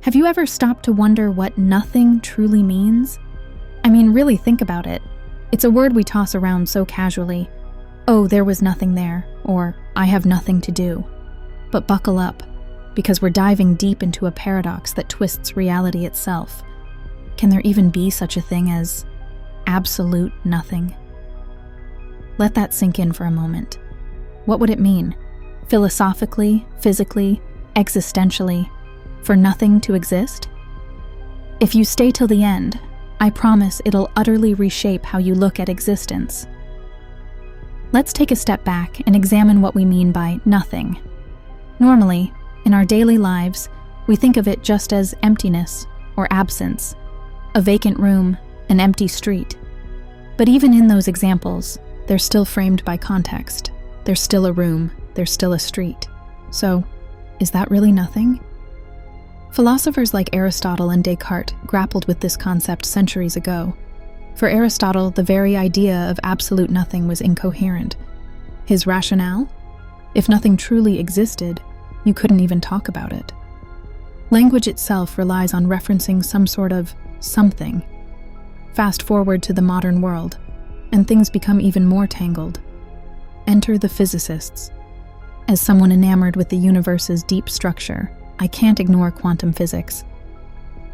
Have you ever stopped to wonder what nothing truly means? I mean, really think about it. It's a word we toss around so casually. Oh, there was nothing there, or I have nothing to do. But buckle up, because we're diving deep into a paradox that twists reality itself. Can there even be such a thing as absolute nothing? Let that sink in for a moment. What would it mean, philosophically, physically, existentially, for nothing to exist? If you stay till the end, I promise it'll utterly reshape how you look at existence. Let's take a step back and examine what we mean by nothing. Normally, in our daily lives, we think of it just as emptiness or absence, a vacant room, an empty street. But even in those examples, they're still framed by context. There's still a room, there's still a street. So, is that really nothing? Philosophers like Aristotle and Descartes grappled with this concept centuries ago. For Aristotle, the very idea of absolute nothing was incoherent. His rationale? If nothing truly existed, you couldn't even talk about it. Language itself relies on referencing some sort of something. Fast forward to the modern world, and things become even more tangled. Enter the physicists. As someone enamored with the universe's deep structure, I can't ignore quantum physics.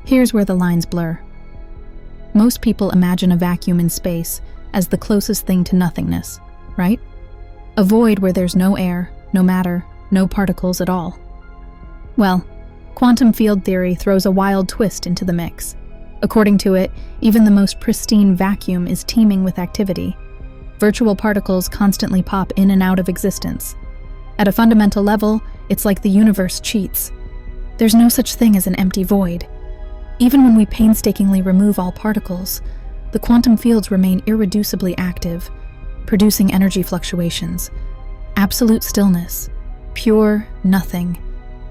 Here's where the lines blur. Most people imagine a vacuum in space as the closest thing to nothingness, right? A void where there's no air, no matter, no particles at all. Well, quantum field theory throws a wild twist into the mix. According to it, even the most pristine vacuum is teeming with activity. Virtual particles constantly pop in and out of existence. At a fundamental level, it's like the universe cheats. There's no such thing as an empty void. Even when we painstakingly remove all particles, the quantum fields remain irreducibly active, producing energy fluctuations. Absolute stillness, pure nothing,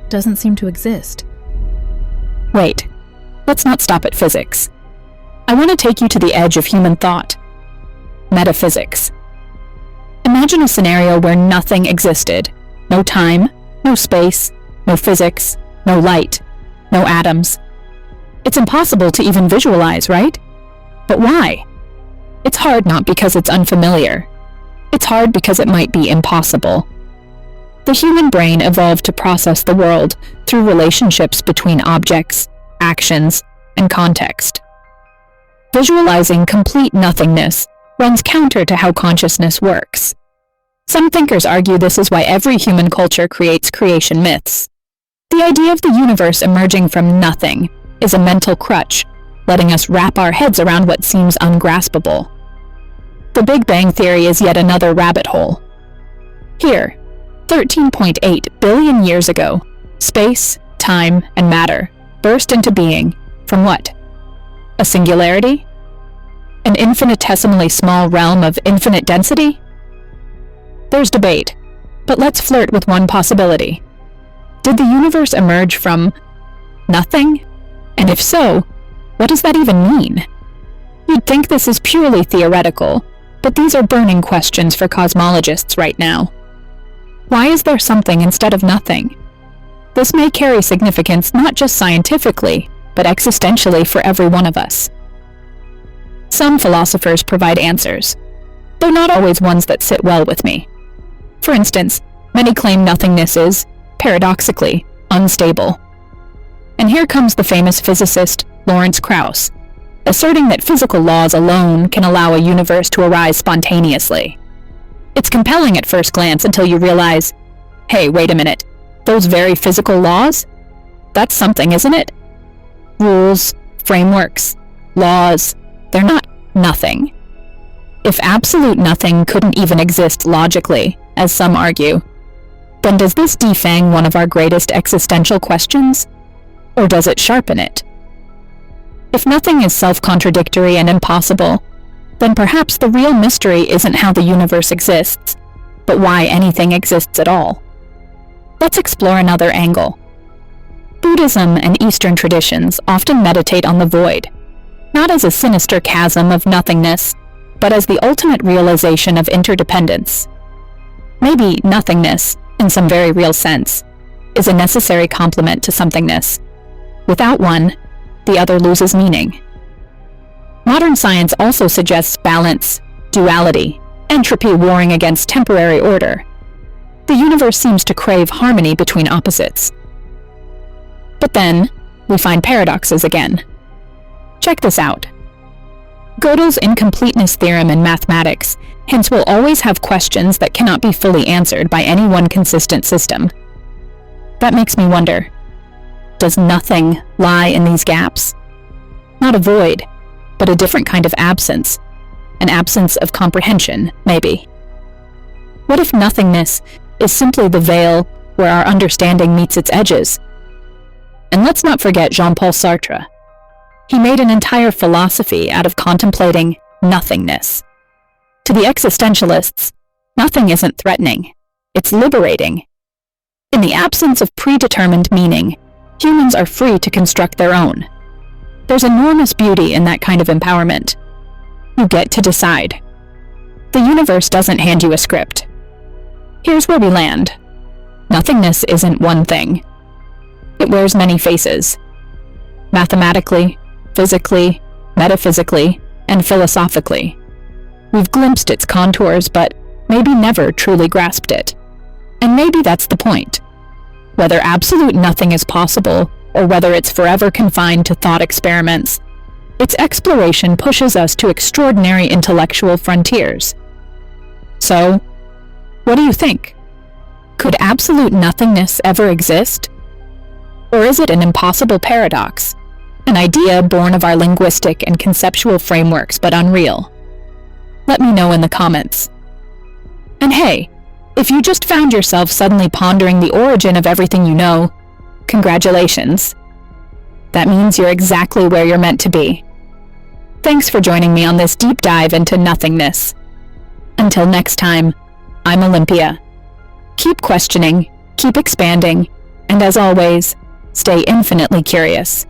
doesn't seem to exist. Wait, let's not stop at physics. I want to take you to the edge of human thought. Metaphysics. Imagine a scenario where nothing existed. No time, no space, no physics, no light, no atoms. It's impossible to even visualize, right? But why? It's hard not because it's unfamiliar. It's hard because it might be impossible. The human brain evolved to process the world through relationships between objects, actions, and context. Visualizing complete nothingness runs counter to how consciousness works. Some thinkers argue this is why every human culture creates creation myths. The idea of the universe emerging from nothing is a mental crutch, letting us wrap our heads around what seems ungraspable. The Big Bang Theory is yet another rabbit hole. Here, 13.8 billion years ago, space, time, and matter burst into being from what? A singularity? An infinitesimally small realm of infinite density? There's debate, but let's flirt with one possibility. Did the universe emerge from nothing? And if so, what does that even mean? You'd think this is purely theoretical, but these are burning questions for cosmologists right now. Why is there something instead of nothing? This may carry significance not just scientifically, but existentially for every one of us. Some philosophers provide answers, though not always ones that sit well with me. For instance, many claim nothingness is, paradoxically, unstable. And here comes the famous physicist Lawrence Krauss, asserting that physical laws alone can allow a universe to arise spontaneously. It's compelling at first glance until you realize, hey, wait a minute, those very physical laws? That's something, isn't it? Rules, frameworks, laws, they're not nothing. If absolute nothing couldn't even exist logically, as some argue, then does this defang one of our greatest existential questions? Or does it sharpen it? If nothing is self-contradictory and impossible, then perhaps the real mystery isn't how the universe exists, but why anything exists at all. Let's explore another angle. Buddhism and Eastern traditions often meditate on the void, not as a sinister chasm of nothingness, but as the ultimate realization of interdependence. Maybe nothingness, in some very real sense, is a necessary complement to somethingness. Without one, the other loses meaning. Modern science also suggests balance, duality, entropy warring against temporary order. The universe seems to crave harmony between opposites. But then, we find paradoxes again. Check this out. Gödel's incompleteness theorem in mathematics hence we'll always have questions that cannot be fully answered by any one consistent system. That makes me wonder, does nothing lie in these gaps? Not a void, but a different kind of absence. An absence of comprehension, maybe. What if nothingness is simply the veil where our understanding meets its edges? And let's not forget Jean-Paul Sartre. He made an entire philosophy out of contemplating nothingness. To the existentialists, nothing isn't threatening, it's liberating. In the absence of predetermined meaning, humans are free to construct their own. There's enormous beauty in that kind of empowerment. You get to decide. The universe doesn't hand you a script. Here's where we land. Nothingness isn't one thing. It wears many faces. Mathematically, physically, metaphysically, and philosophically. We've glimpsed its contours, but maybe never truly grasped it. And maybe that's the point. Whether absolute nothing is possible, or whether it's forever confined to thought experiments, its exploration pushes us to extraordinary intellectual frontiers. So, what do you think? Could absolute nothingness ever exist? Or is it an impossible paradox? An idea born of our linguistic and conceptual frameworks, but unreal? Let me know in the comments. And hey, if you just found yourself suddenly pondering the origin of everything you know, congratulations. That means you're exactly where you're meant to be. Thanks for joining me on this deep dive into nothingness. Until next time, I'm Olympia. Keep questioning, keep expanding, and as always, stay infinitely curious.